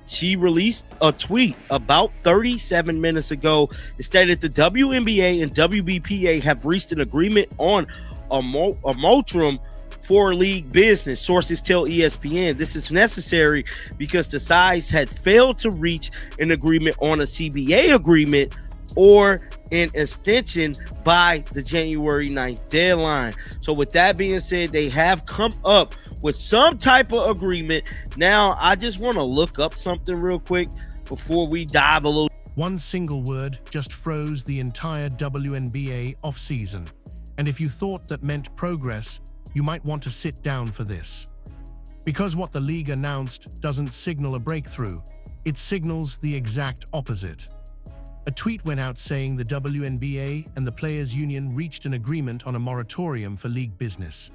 she released a tweet about 37 minutes ago. It stated the WNBA and WBPA have reached an agreement on a moratorium for league business. Sources tell ESPN this is necessary because the sides had failed to reach an agreement on a CBA agreement or an extension by the January 9th deadline. So with that being said, they have come up with some type of agreement. Now, I just want to look up something real quick before we dive a little. One single word just froze the entire WNBA offseason. And if you thought that meant progress, you might want to sit down for this. Because what the league announced doesn't signal a breakthrough, it signals the exact opposite. A tweet went out saying the WNBA and the Players Union reached an agreement on a moratorium for league business.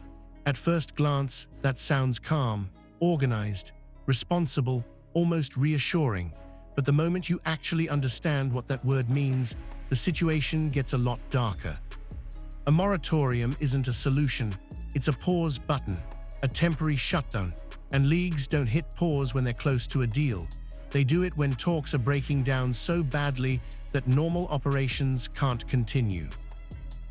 At first glance, that sounds calm, organized, responsible, almost reassuring. But the moment you actually understand what that word means, the situation gets a lot darker. A moratorium isn't a solution. It's a pause button, a temporary shutdown, and leagues don't hit pause when they're close to a deal. They do it when talks are breaking down so badly that normal operations can't continue.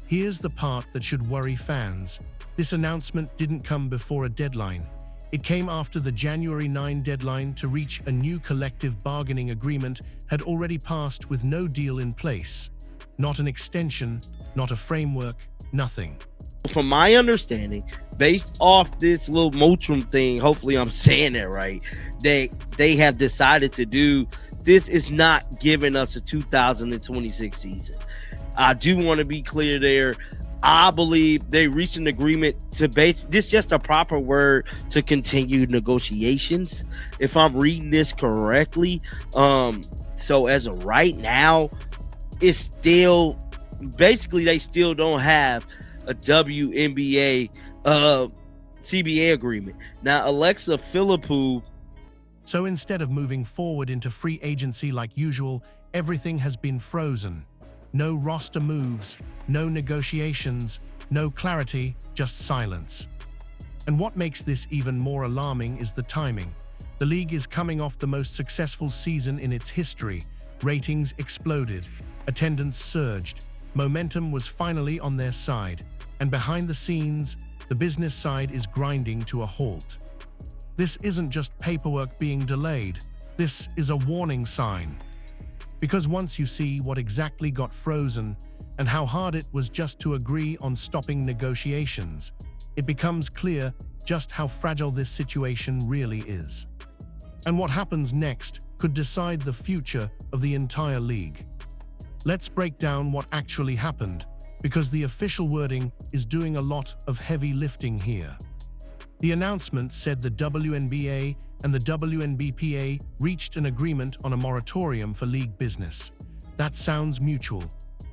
Here's the part that should worry fans. This announcement didn't come before a deadline. It came after the January 9 deadline to reach a new collective bargaining agreement had already passed with no deal in place. Not an extension, not a framework, nothing. From my understanding, based off this little moratorium thing, hopefully I'm saying that right, they have decided to do, this is not giving us a 2026 season. I do want to be clear there. I believe they reached an agreement to this just a proper word to continue negotiations, if I'm reading this correctly. So as of right now, it's still basically they still don't have a WNBA CBA agreement. Now, Alexa Philippou. So instead of moving forward into free agency like usual, everything has been frozen. No roster moves, no negotiations, no clarity, just silence. And what makes this even more alarming is the timing. The league is coming off the most successful season in its history. Ratings exploded, attendance surged, momentum was finally on their side. And behind the scenes, the business side is grinding to a halt. This isn't just paperwork being delayed. This is a warning sign. Because once you see what exactly got frozen and how hard it was just to agree on stopping negotiations, it becomes clear just how fragile this situation really is. And what happens next could decide the future of the entire league. Let's break down what actually happened, because the official wording is doing a lot of heavy lifting here. The announcement said the WNBA and the WNBPA reached an agreement on a moratorium for league business. That sounds mutual.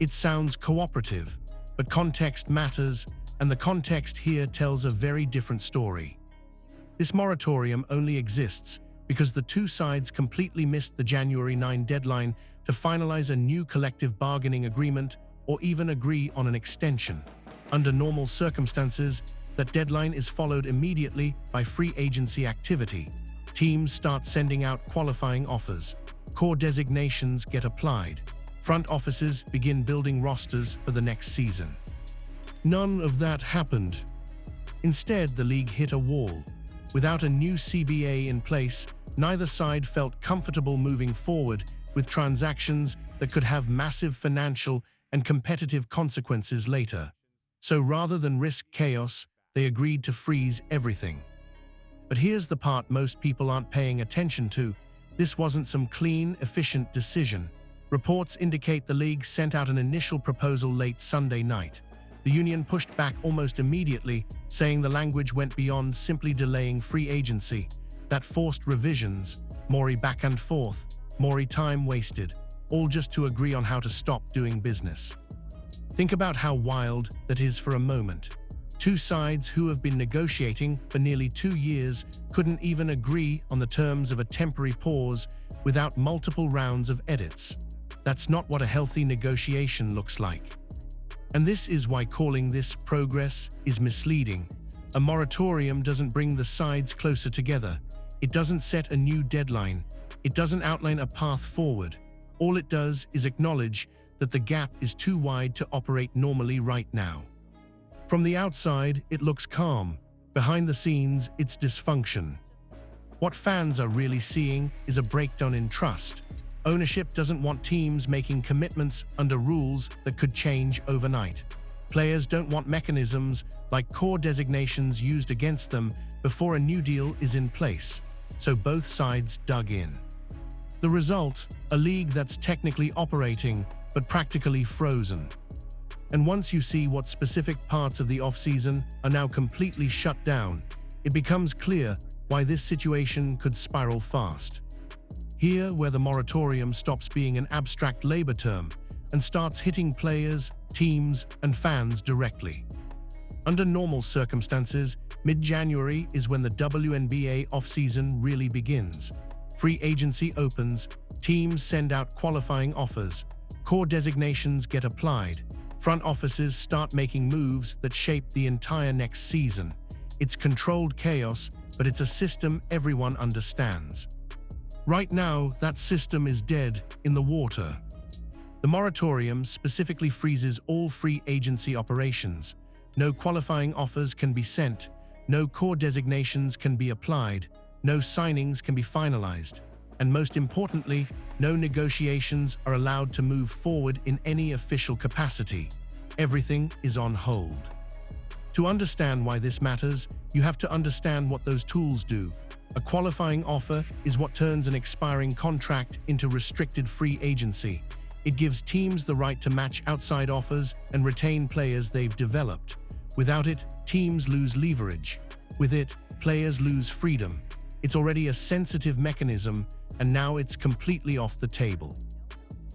It sounds cooperative, but context matters, and the context here tells a very different story. This moratorium only exists because the two sides completely missed the January 9 deadline to finalize a new collective bargaining agreement or even agree on an extension. Under normal circumstances, that deadline is followed immediately by free agency activity. Teams start sending out qualifying offers. Core designations get applied. Front offices begin building rosters for the next season. None of that happened. Instead, the league hit a wall. Without a new CBA in place, neither side felt comfortable moving forward with transactions that could have massive financial and competitive consequences later. So rather than risk chaos, they agreed to freeze everything. But here's the part most people aren't paying attention to. This wasn't some clean, efficient decision. Reports indicate the league sent out an initial proposal late Sunday night. The union pushed back almost immediately, saying the language went beyond simply delaying free agency. That forced revisions, more back and forth, more time wasted, all just to agree on how to stop doing business. Think about how wild that is for a moment. Two sides who have been negotiating for nearly 2 years couldn't even agree on the terms of a temporary pause without multiple rounds of edits. That's not what a healthy negotiation looks like. And this is why calling this progress is misleading. A moratorium doesn't bring the sides closer together. It doesn't set a new deadline. It doesn't outline a path forward. All it does is acknowledge that the gap is too wide to operate normally right now. From the outside, it looks calm. Behind the scenes, it's dysfunction. What fans are really seeing is a breakdown in trust. Ownership doesn't want teams making commitments under rules that could change overnight. Players don't want mechanisms like core designations used against them before a new deal is in place, so both sides dug in. The result, a league that's technically operating, but practically frozen. And once you see what specific parts of the off-season are now completely shut down, it becomes clear why this situation could spiral fast. Here, where the moratorium stops being an abstract labor term and starts hitting players, teams, and fans directly. Under normal circumstances, mid-January is when the WNBA off-season really begins. Free agency opens, teams send out qualifying offers, core designations get applied, front offices start making moves that shape the entire next season. It's controlled chaos, but it's a system everyone understands. Right now, that system is dead in the water. The moratorium specifically freezes all free agency operations. No qualifying offers can be sent, no core designations can be applied, no signings can be finalized, and most importantly, no negotiations are allowed to move forward in any official capacity. Everything is on hold. To understand why this matters, you have to understand what those tools do. A qualifying offer is what turns an expiring contract into restricted free agency. It gives teams the right to match outside offers and retain players they've developed. Without it, teams lose leverage. With it, players lose freedom. It's already a sensitive mechanism, and now it's completely off the table.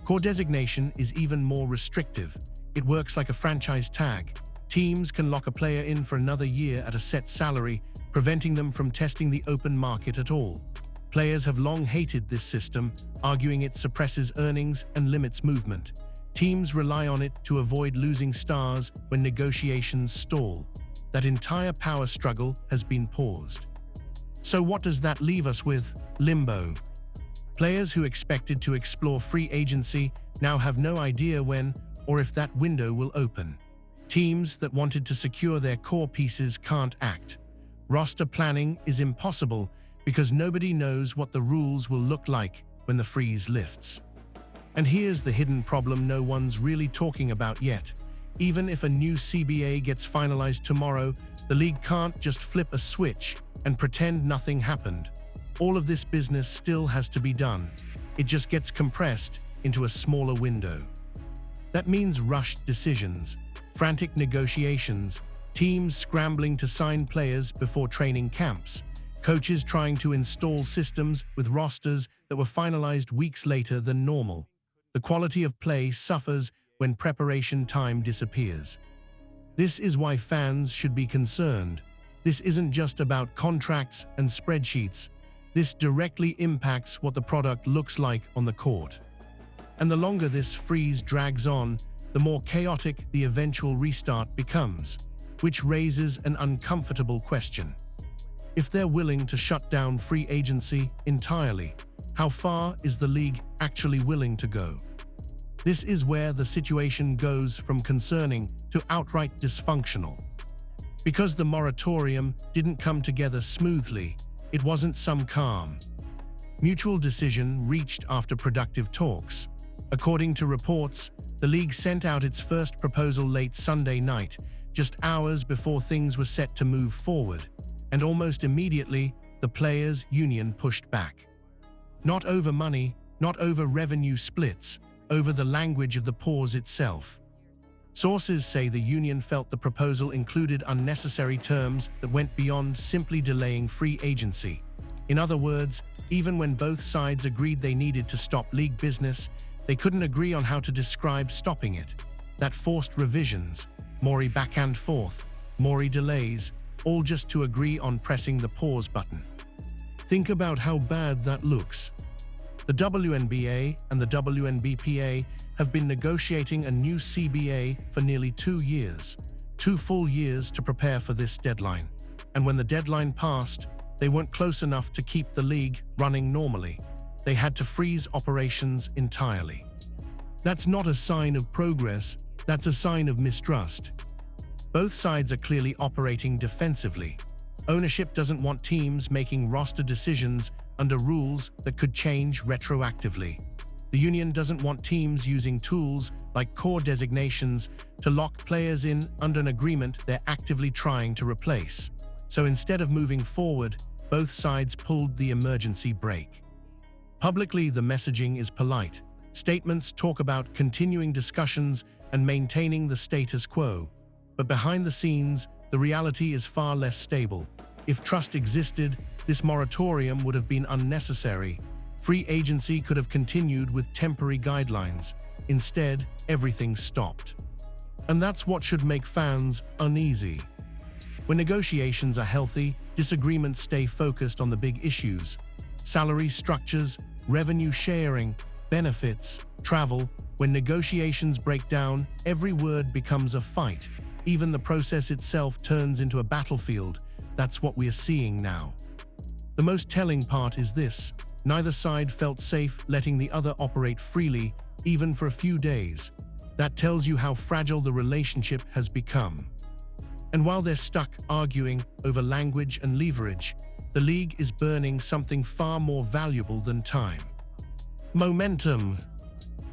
Core designation is even more restrictive. It works like a franchise tag. Teams can lock a player in for another year at a set salary, preventing them from testing the open market at all. Players have long hated this system, arguing it suppresses earnings and limits movement. Teams rely on it to avoid losing stars when negotiations stall. That entire power struggle has been paused. So what does that leave us with? Limbo. Players who expected to explore free agency now have no idea when or if that window will open. Teams that wanted to secure their core pieces can't act. Roster planning is impossible because nobody knows what the rules will look like when the freeze lifts. And here's the hidden problem no one's really talking about yet. Even if a new CBA gets finalized tomorrow, the league can't just flip a switch and pretend nothing happened. All of this business still has to be done. It just gets compressed into a smaller window. That means rushed decisions, frantic negotiations, teams scrambling to sign players before training camps, coaches trying to install systems with rosters that were finalized weeks later than normal. The quality of play suffers when preparation time disappears. This is why fans should be concerned. This isn't just about contracts and spreadsheets. This directly impacts what the product looks like on the court. And the longer this freeze drags on, the more chaotic the eventual restart becomes, which raises an uncomfortable question. If they're willing to shut down free agency entirely, how far is the league actually willing to go? This is where the situation goes from concerning to outright dysfunctional. Because the moratorium didn't come together smoothly, it wasn't some calm, mutual decision reached after productive talks. According to reports, the league sent out its first proposal late Sunday night, just hours before things were set to move forward, and almost immediately, the players' union pushed back. Not over money, not over revenue splits, over the language of the pause itself. Sources say the union felt the proposal included unnecessary terms that went beyond simply delaying free agency. In other words, even when both sides agreed they needed to stop league business, they couldn't agree on how to describe stopping it. That forced revisions, more back and forth, more delays, all just to agree on pressing the pause button. Think about how bad that looks. The WNBA and the WNBPA have been negotiating a new CBA for nearly 2 years, 2 full years to prepare for this deadline. And when the deadline passed, they weren't close enough to keep the league running normally. they had to freeze operations entirely. That's not a sign of progress, that's a sign of mistrust. Both sides are clearly operating defensively. Ownership doesn't want teams making roster decisions under rules that could change retroactively. The union doesn't want teams using tools like core designations to lock players in under an agreement they're actively trying to replace. So instead of moving forward, both sides pulled the emergency brake. Publicly, the messaging is polite. Statements talk about continuing discussions and maintaining the status quo. But behind the scenes, the reality is far less stable. If trust existed, this moratorium would have been unnecessary. Free agency could have continued with temporary guidelines. Instead, everything stopped. And that's what should make fans uneasy. When negotiations are healthy, disagreements stay focused on the big issues: salary structures, revenue sharing, benefits, travel. When negotiations break down, every word becomes a fight. Even the process itself turns into a battlefield. That's what we are seeing now. The most telling part is this: neither side felt safe letting the other operate freely, even for a few days. That tells you how fragile the relationship has become. And while they're stuck arguing over language and leverage, the league is burning something far more valuable than time: momentum.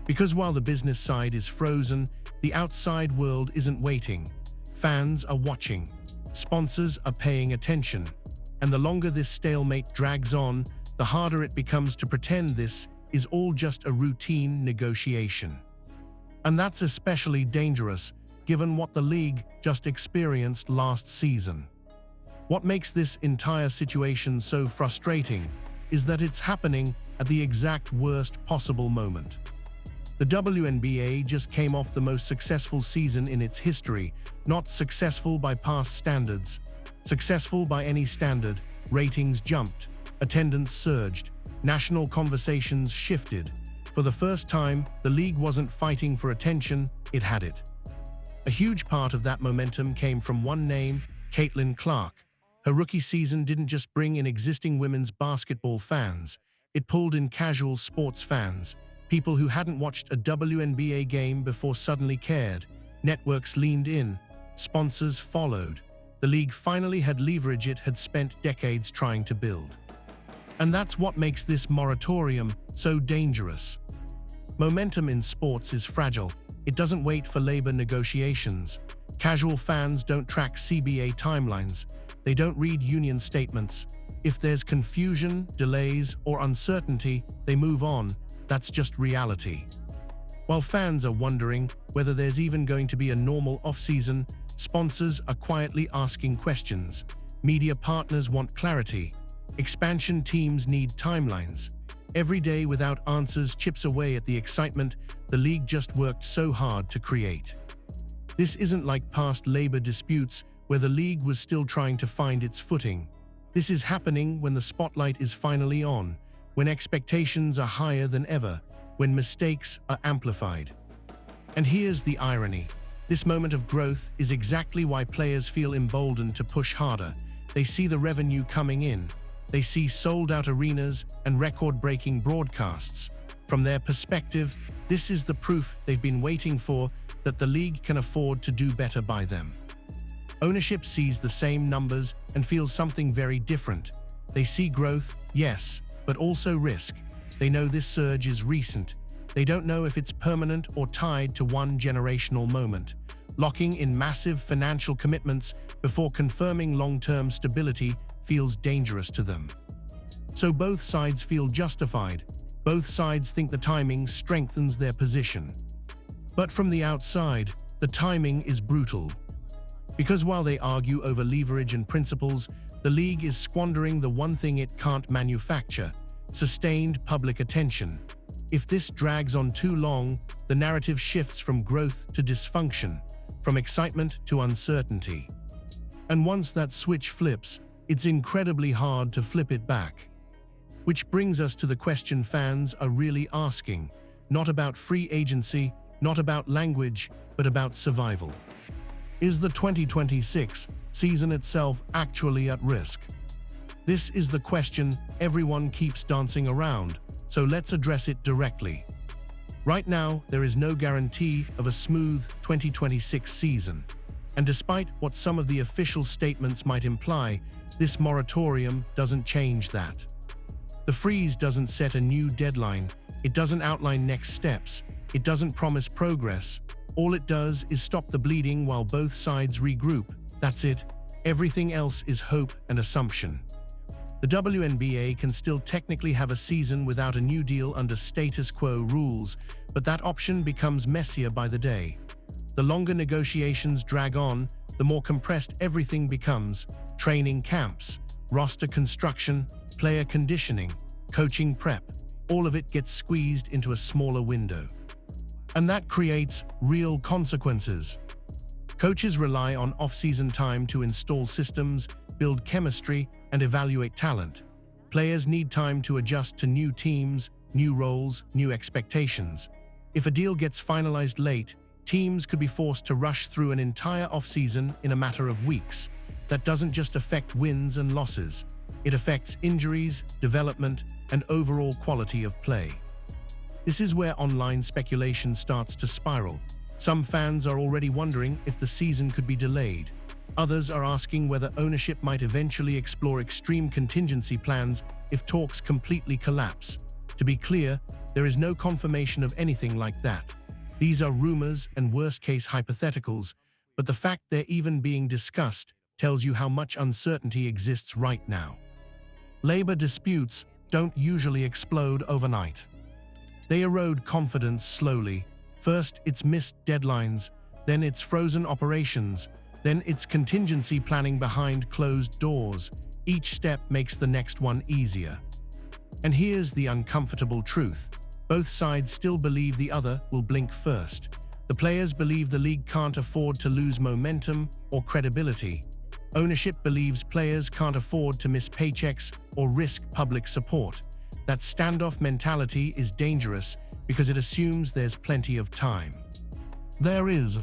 Because while the business side is frozen, the outside world isn't waiting. Fans are watching. Sponsors are paying attention. And the longer this stalemate drags on, the harder it becomes to pretend this is all just a routine negotiation. And that's especially dangerous, given what the league just experienced last season. What makes this entire situation so frustrating is that it's happening at the exact worst possible moment. The WNBA just came off the most successful season in its history, not successful by past standards. Successful by any standard. Ratings jumped, attendance surged, national conversations shifted. For the first time, the league wasn't fighting for attention, it had it. A huge part of that momentum came from one name, Caitlin Clark. Her rookie season didn't just bring in existing women's basketball fans, it pulled in casual sports fans, people who hadn't watched a WNBA game before suddenly cared. Networks leaned in, sponsors followed. The league finally had leverage it had spent decades trying to build. And that's what makes this moratorium so dangerous. Momentum in sports is fragile. It doesn't wait for labor negotiations. Casual fans don't track CBA timelines. They don't read union statements. If there's confusion, delays, or uncertainty, they move on. That's just reality. While fans are wondering whether there's even going to be a normal off-season, sponsors are quietly asking questions. Media partners want clarity. Expansion teams need timelines. Every day without answers chips away at the excitement the league just worked so hard to create. This isn't like past labor disputes where the league was still trying to find its footing. This is happening when the spotlight is finally on, when expectations are higher than ever, when mistakes are amplified. And here's the irony. This moment of growth is exactly why players feel emboldened to push harder. They see the revenue coming in. They see sold-out arenas and record-breaking broadcasts. From their perspective, this is the proof they've been waiting for that the league can afford to do better by them. Ownership sees the same numbers and feels something very different. They see growth, yes, but also risk. They know this surge is recent. They don't know if it's permanent or tied to one generational moment. Locking in massive financial commitments before confirming long-term stability feels dangerous to them. So both sides feel justified. Both sides think the timing strengthens their position. But from the outside, the timing is brutal. Because while they argue over leverage and principles, the league is squandering the one thing it can't manufacture: sustained public attention. If this drags on too long, the narrative shifts from growth to dysfunction, from excitement to uncertainty. And once that switch flips, it's incredibly hard to flip it back. Which brings us to the question fans are really asking, not about free agency, not about language, but about survival. Is the 2026 season itself actually at risk? This is the question everyone keeps dancing around. So let's address it directly. Right now, there is no guarantee of a smooth 2026 season. And despite what some of the official statements might imply, this moratorium doesn't change that. The freeze doesn't set a new deadline, it doesn't outline next steps, it doesn't promise progress. All it does is stop the bleeding while both sides regroup. That's it. Everything else is hope and assumption. The WNBA can still technically have a season without a new deal under status quo rules, but that option becomes messier by the day. The longer negotiations drag on, the more compressed everything becomes. Training camps, roster construction, player conditioning, coaching prep, all of it gets squeezed into a smaller window. And that creates real consequences. Coaches rely on off-season time to install systems, build chemistry, and evaluate talent. Players need time to adjust to new teams, new roles, new expectations. If a deal gets finalized late, teams could be forced to rush through an entire off-season in a matter of weeks. That doesn't just affect wins and losses. It affects injuries, development, and overall quality of play. This is where online speculation starts to spiral. Some fans are already wondering if the season could be delayed. Others are asking whether ownership might eventually explore extreme contingency plans if talks completely collapse. To be clear, there is no confirmation of anything like that. These are rumors and worst-case hypotheticals, but the fact they're even being discussed tells you how much uncertainty exists right now. Labor disputes don't usually explode overnight. They erode confidence slowly. First, it's missed deadlines, then it's frozen operations, then it's contingency planning behind closed doors. Each step makes the next one easier. And here's the uncomfortable truth. Both sides still believe the other will blink first. The players believe the league can't afford to lose momentum or credibility. Ownership believes players can't afford to miss paychecks or risk public support. That standoff mentality is dangerous because it assumes there's plenty of time. There is.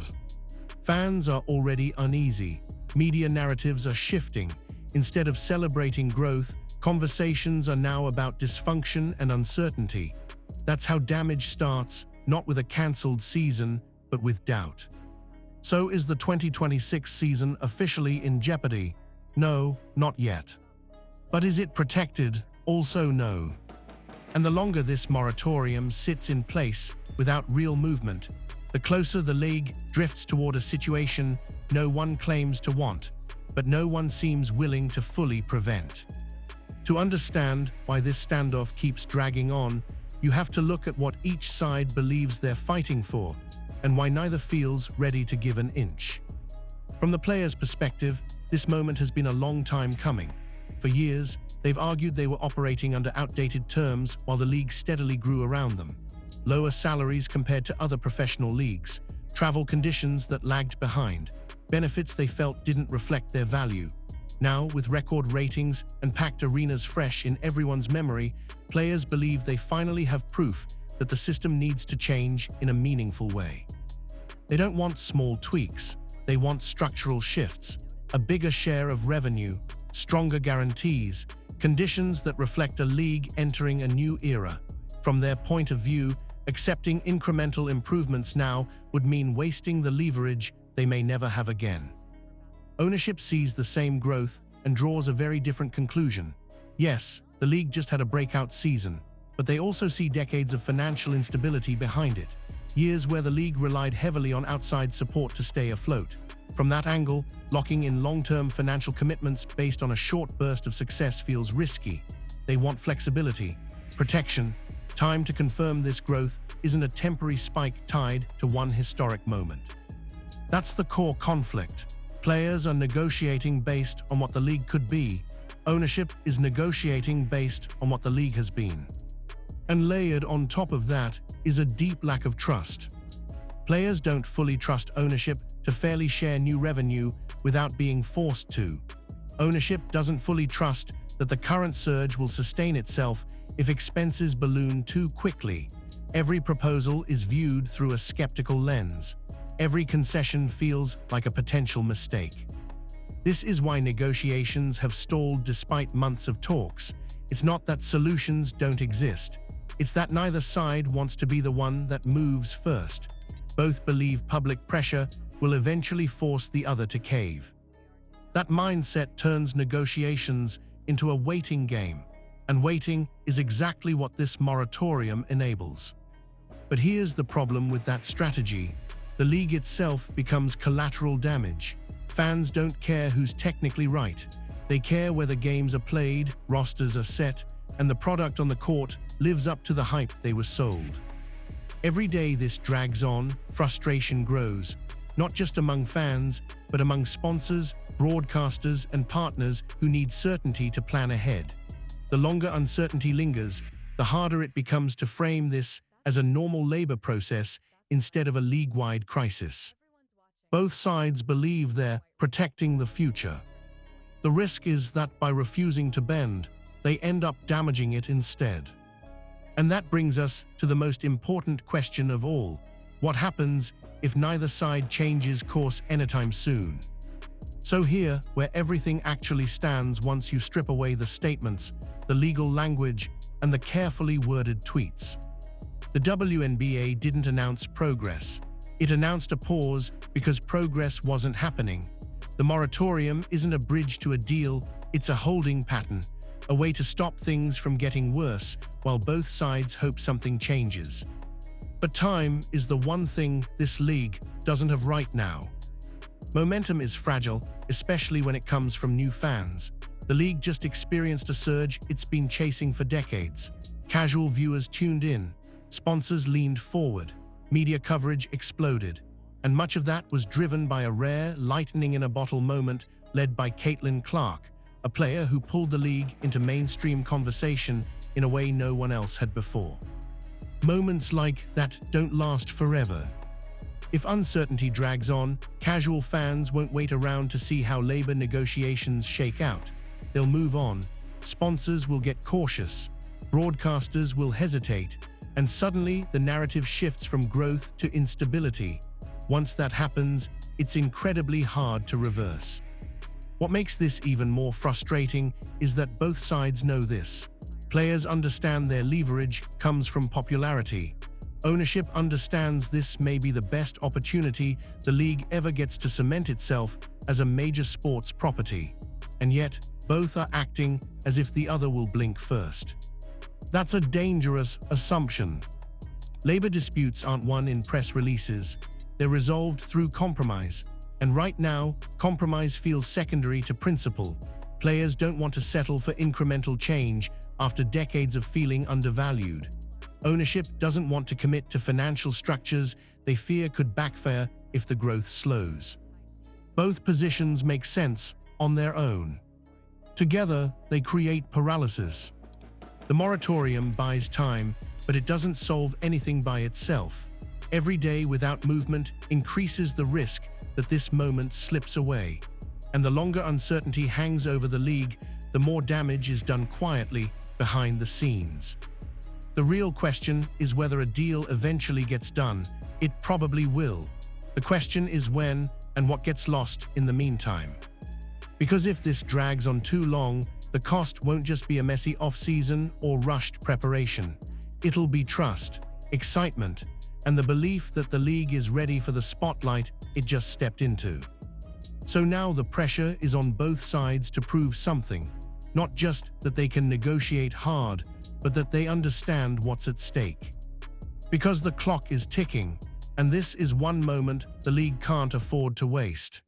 Fans are already uneasy. Media narratives are shifting. Instead of celebrating growth, conversations are now about dysfunction and uncertainty. That's how damage starts, not with a cancelled season, but with doubt. So is the 2026 season officially in jeopardy? No, not yet. But is it protected? Also no. And the longer this moratorium sits in place without real movement, the closer the league drifts toward a situation no one claims to want, but no one seems willing to fully prevent. To understand why this standoff keeps dragging on, you have to look at what each side believes they're fighting for, and why neither feels ready to give an inch. From the players' perspective, this moment has been a long time coming. For years, they've argued they were operating under outdated terms while the league steadily grew around them. Lower salaries compared to other professional leagues, travel conditions that lagged behind, benefits they felt didn't reflect their value. Now, with record ratings and packed arenas fresh in everyone's memory, players believe they finally have proof that the system needs to change in a meaningful way. They don't want small tweaks, they want structural shifts, a bigger share of revenue, stronger guarantees, conditions that reflect a league entering a new era. From their point of view, accepting incremental improvements now would mean wasting the leverage they may never have again. Ownership sees the same growth and draws a very different conclusion. Yes, the league just had a breakout season, but they also see decades of financial instability behind it. Years where the league relied heavily on outside support to stay afloat. From that angle, locking in long-term financial commitments based on a short burst of success feels risky. They want flexibility, protection. Time to confirm this growth isn't a temporary spike tied to one historic moment. That's the core conflict. Players are negotiating based on what the league could be. Ownership is negotiating based on what the league has been. And layered on top of that is a deep lack of trust. Players don't fully trust ownership to fairly share new revenue without being forced to. Ownership doesn't fully trust that the current surge will sustain itself if expenses balloon too quickly. Every proposal is viewed through a skeptical lens. Every concession feels like a potential mistake. This is why negotiations have stalled despite months of talks. It's not that solutions don't exist. It's that neither side wants to be the one that moves first. Both believe public pressure will eventually force the other to cave. That mindset turns negotiations into a waiting game, and waiting is exactly what this moratorium enables. But here's the problem with that strategy. The league itself becomes collateral damage. Fans don't care who's technically right. They care whether games are played, rosters are set, and the product on the court lives up to the hype they were sold. Every day this drags on, frustration grows, not just among fans, but among sponsors, broadcasters, and partners who need certainty to plan ahead. The longer uncertainty lingers, the harder it becomes to frame this as a normal labor process instead of a league-wide crisis. Both sides believe they're protecting the future. The risk is that by refusing to bend, they end up damaging it instead. And that brings us to the most important question of all. What happens if neither side changes course anytime soon? So here, where everything actually stands once you strip away the statements, the legal language, and the carefully worded tweets. The WNBA didn't announce progress. It announced a pause because progress wasn't happening. The moratorium isn't a bridge to a deal, it's a holding pattern, a way to stop things from getting worse while both sides hope something changes. But time is the one thing this league doesn't have right now. Momentum is fragile, especially when it comes from new fans. The league just experienced a surge it's been chasing for decades. Casual viewers tuned in, sponsors leaned forward, media coverage exploded, and much of that was driven by a rare lightning-in-a-bottle moment led by Caitlin Clark, a player who pulled the league into mainstream conversation in a way no one else had before. Moments like that don't last forever. If uncertainty drags on, casual fans won't wait around to see how labor negotiations shake out. They'll move on, sponsors will get cautious, broadcasters will hesitate, and suddenly the narrative shifts from growth to instability. Once that happens, it's incredibly hard to reverse. What makes this even more frustrating is that both sides know this. Players understand their leverage comes from popularity. Ownership understands this may be the best opportunity the league ever gets to cement itself as a major sports property. And yet, both are acting as if the other will blink first. That's a dangerous assumption. Labor disputes aren't won in press releases. They're resolved through compromise. And right now, compromise feels secondary to principle. Players don't want to settle for incremental change after decades of feeling undervalued. Ownership doesn't want to commit to financial structures they fear could backfire if the growth slows. Both positions make sense on their own. Together, they create paralysis. The moratorium buys time, but it doesn't solve anything by itself. Every day without movement increases the risk that this moment slips away. And the longer uncertainty hangs over the league, the more damage is done quietly behind the scenes. The real question is whether a deal eventually gets done. It probably will. The question is when and what gets lost in the meantime. Because if this drags on too long, the cost won't just be a messy off-season or rushed preparation. It'll be trust, excitement, and the belief that the league is ready for the spotlight it just stepped into. So now the pressure is on both sides to prove something, not just that they can negotiate hard, but that they understand what's at stake. Because the clock is ticking, and this is one moment the league can't afford to waste.